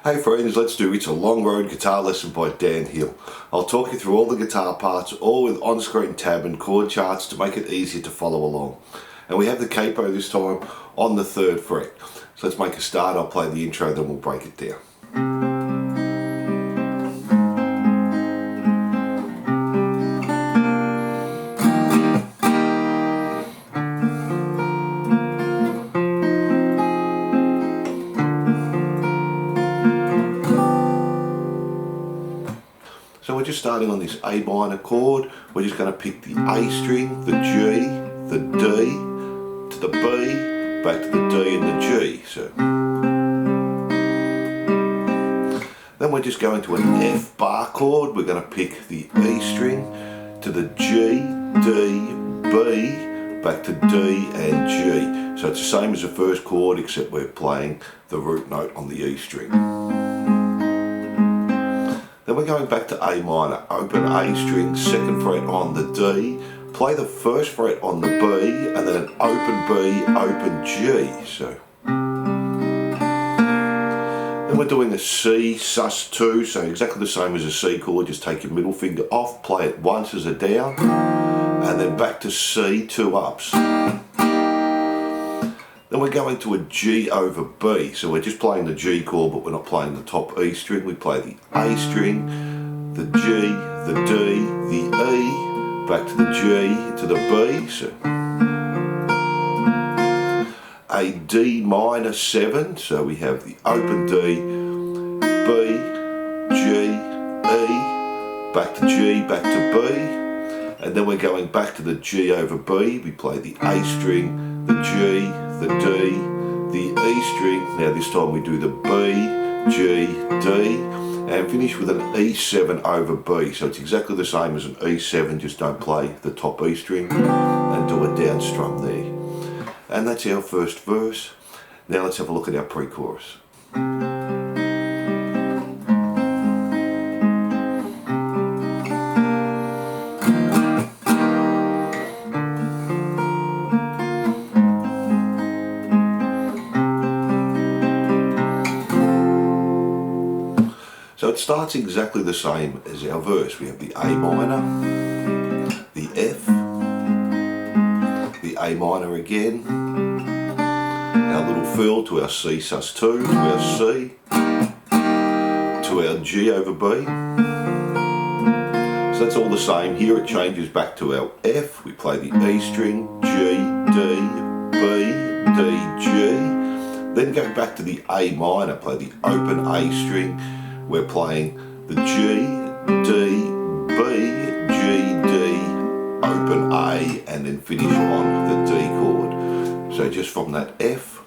Hey friends, let's do It's a Long Road guitar lesson by Dan Hill. I'll talk you through all the guitar parts, all with on-screen tab and chord charts to make it easier to follow along. And we have the capo this time on the 3rd fret. So let's make a start. I'll play the intro, then we'll break it down. So we're just starting on this A minor chord. We're just going to pick the A string, the G, the D, to the B, back to the D and the G. So then we're just going to an F bar chord. We're going to pick the E string to the G, D, B, back to D and G. So it's the same as the first chord except we're playing the root note on the E string. Then we're going back to A minor, open A string, 2nd fret on the D, play the 1st fret on the B, and then an open B, open G. So then we're doing a C, sus2, so exactly the same as a C chord, just take your middle finger off, play it once as a down, and then back to C, 2 ups. Then we're going to a G over B, so we're just playing the G chord but we're not playing the top E string. We play the A string, the G, the D, the E, back to the G, to the B, so a D minor 7, so we have the open D, B, G, E, back to G, back to B, and then we're going back to the G over B. We play the A string, the G, the D, the E string. Now this time we do the B, G, D, and finish with an E7 over B. So it's exactly the same as an E7, just don't play the top E string and do a down strum there. And that's our first verse. Now let's have a look at our pre-chorus. So it starts exactly the same as our verse. We have the A minor, the F, the A minor again, our little fill to our C sus2, to our C, to our G over B. So that's all the same. Here it changes back to our F. We play the E string, G, D, B, D, G. Then go back to the A minor, play the open A string. We're playing the G, D, B, G, D, open A, and then finish on the D chord. So just from that F,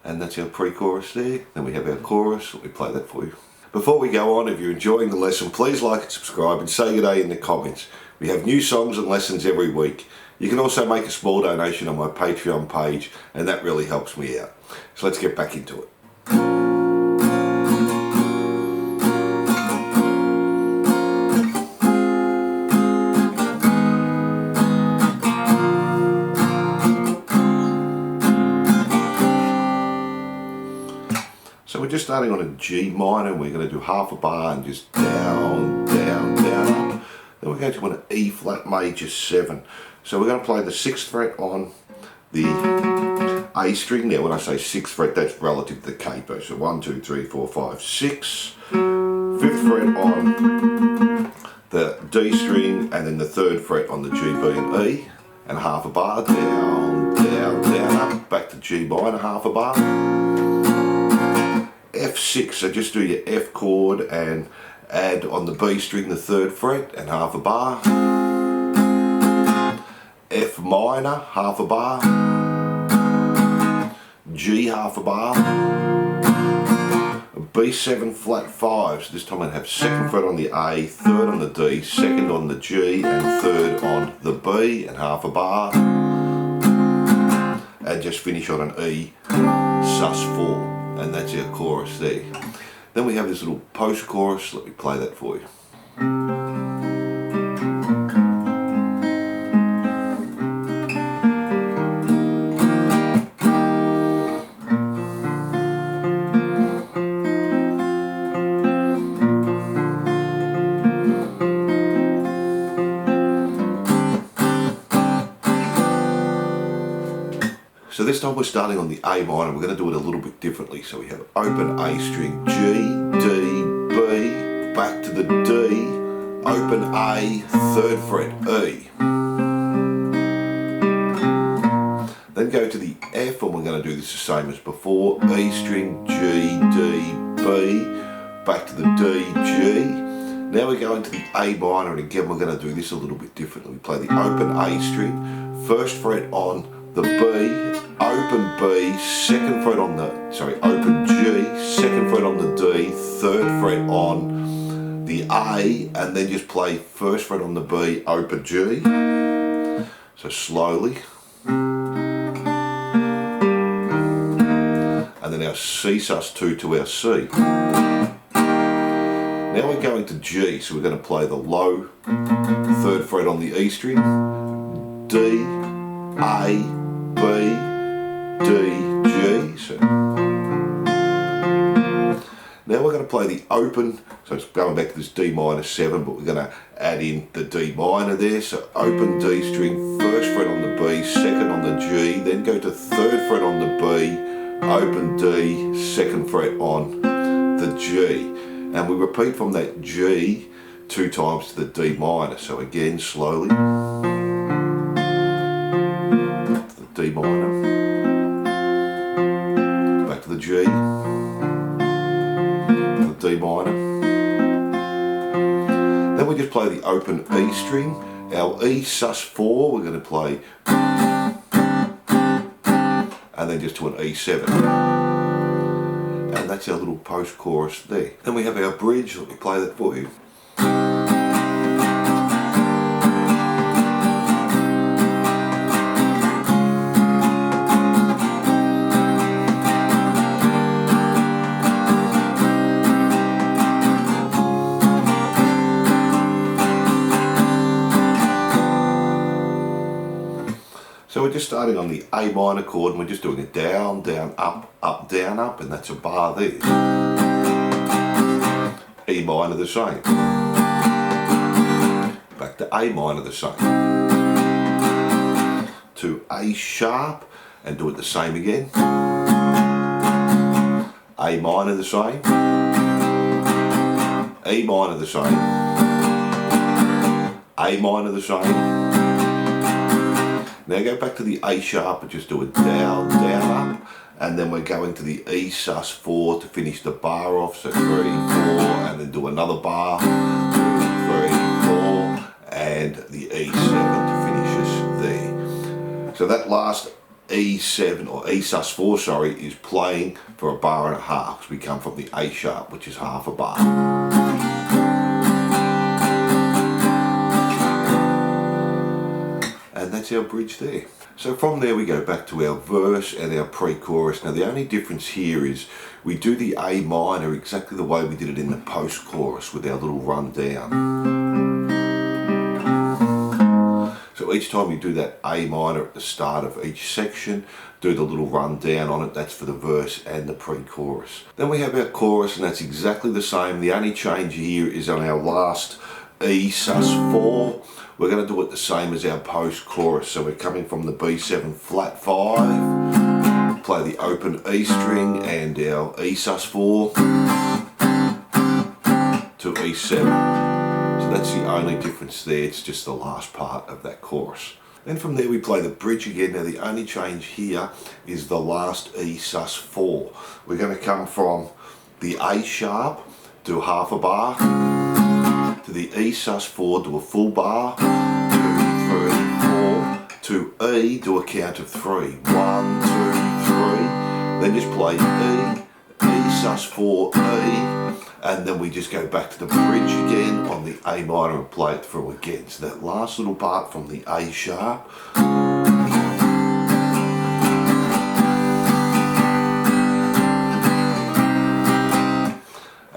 and that's our pre-chorus there. Then we have our chorus. Let me play that for you. Before we go on, if you're enjoying the lesson, please like and subscribe and say good day in the comments. We have new songs and lessons every week. You can also make a small donation on my Patreon page, and that really helps me out. So let's get back into it. So we're just starting on a G minor. We're going to do half a bar and just down, down, down, up. Then we're going to an E flat major 7. So we're going to play the 6th fret on the A string. Now when I say 6th fret, that's relative to the capo. So 1, 2, 3, 4, 5, 6. 5th fret on the D string, and then the 3rd fret on the G, B and E. And half a bar, down, down, down, up, back to G minor, half a bar. F6, so just do your F chord and add on the B string the 3rd fret and half a bar. F minor, half a bar. G, half a bar. B7 flat 5, so this time I'd have 2nd fret on the A, 3rd on the D, 2nd on the G and 3rd on the B and half a bar. And just finish on an E sus4. And that's our chorus there. Then we have this little post-chorus. Let me play that for you. So this time we're starting on the A minor. We're going to do it a little bit differently. So we have open A string, G, D, B, back to the D, open A, 3rd fret, E. Then go to the F, and we're going to do this the same as before. E string, G, D, B, back to the D, G. Now we're going to the A minor, and again we're going to do this a little bit differently. We play the open A string, 1st fret on the B, open B, 2nd fret on the, open G, 2nd fret on the D, 3rd fret on the A, and then just play 1st fret on the B, open G. So slowly. And then our C sus2 to our C. Now we're going to G, so we're going to play the low 3rd fret on the E string, D, A, B, D, G. So now we're going to play the open, so it's going back to this D minor 7, but we're going to add in the D minor there. So open D string, 1st fret on the B, 2nd on the G, then go to 3rd fret on the B, open D, 2nd fret on the G. And we repeat from that G 2 times to the D minor. So again, slowly. To the D minor. Back to the G. To the D minor. Then we just play the open E string. Our E sus4, we're going to play. And then just to an E7. And that's our little post-chorus there. Then we have our bridge. Let me play that for you. So we're just starting on the A minor chord, and we're just doing a down, down, up, up, down, up, and that's a bar there. E minor the same. Back to A minor the same. To A sharp, and do it the same again. A minor the same. E minor the same. A minor the same. Now go back to the A sharp and just do a down, down, up, and then we're going to the E sus4 to finish the bar off, so 3, 4, and then do another bar, 2, 3, 4, and the E7 to finish us there. So that last E7, or E sus4, sorry, is playing for a bar and a half, because we come from the A sharp, which is half a bar. And that's our bridge there. So from there we go back to our verse and our pre-chorus. Now the only difference here is we do the A minor exactly the way we did it in the post-chorus with our little run down. So each time you do that A minor at the start of each section, do the little run down on it. That's for the verse and the pre-chorus. Then we have our chorus, and that's exactly the same. The only change here is on our last E sus4. We're going to do it the same as our post-chorus. So we're coming from the B7 flat 5, play the open E string and our E sus4 to E7. So that's the only difference there. It's just the last part of that chorus. Then from there we play the bridge again. Now the only change here is the last E sus4. We're going to come from the A sharp, do half a bar, to the E sus4, do a full bar, 2, 3, 4, to E, do a count of 3, 1, 2, 3, then just play E, E sus4, E, and then we just go back to the bridge again on the A minor and play it through again. So that last little part from the A sharp,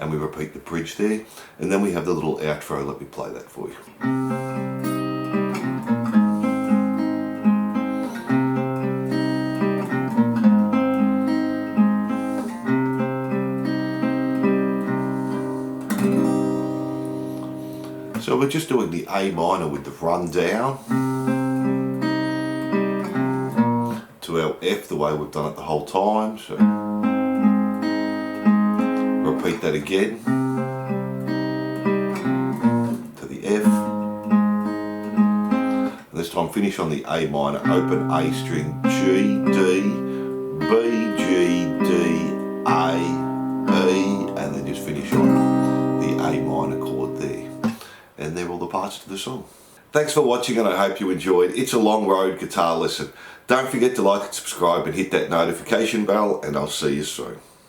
and we repeat the bridge there, and then we have the little outro. Let me play that for you. So we're just doing the A minor with the run down to to our F the way we've done it the whole time. So repeat that again to the F. And this time finish on the A minor, open A string, G, D, B, G, D, A, E, and then just finish on the A minor chord there. And they're all the parts to the song. Thanks for watching, and I hope you enjoyed. It's a long road guitar lesson. Don't forget to like and subscribe and hit that notification bell, and I'll see you soon.